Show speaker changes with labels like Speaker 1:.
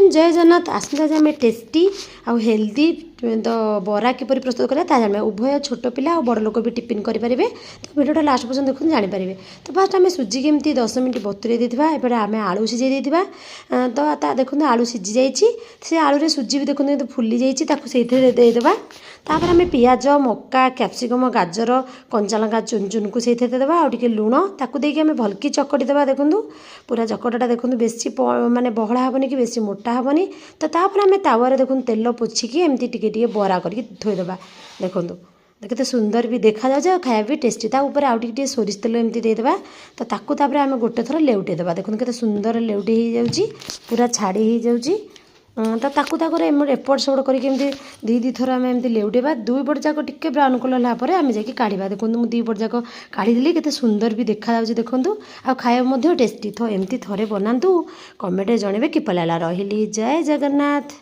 Speaker 1: Friend जय जगन्नाथ आसता आम टेस्टी आउ हेल्दी तो बरा किपर प्रस्तुत करा ता जाना उभय छोट पिला और बड़ लोक भी टिफिन करेंगे। तो भिडियोटा लास्ट पर्यटन देखते जानीपारे। तो फास्ट आम सुजी केमती 10 मिनट बतुरे देवा एपटे आम आलू सिझे देवा। तो देखते आलू सिझी जाइए आलू सुजी भी देखते फुली जाइए देदेवा। तापर आम पिज मक्का कैप्सिकम गाजर कंचा लंका चुन चुन को सही देवा और लुण ताकू देके आम भलकी चकटी देवा। देखूँ पूरा चकटाटा देखूँ बेसी माने बहला हेनी कि बेसी मोटा हेनी। तो तापर आम तावर देखूँ तेल पोछिकी एमती टिके बरा करके थोईदेवा। देखूँ केते सुंदर भी देखा जाए खाया भी टेस्टी ता ऊपर आउ टिके सोरिष तेल एमती देदेवा। तो ताकू तापर आम गोटे थर लेउटे देवा। देखूँ केते सुंदर लेउटे हो जाउची पूरा छाड़ी हो जाउची। तो ताकू एपट सेपट करके दी थर आम एमती लेउटेबा। दुई पट जाक टिके ब्राउन कलर होगापर आम जाकि काढ़ा। देखो मुझे दी पट जाक काढ़ीदेली केते सुंदर भी देखा जाउची। देखूँ आ खाया टेस्टी। तो एमती थरे बनातु कमेंट जनइबे किपरि लागला। रहिली जय जगन्नाथ।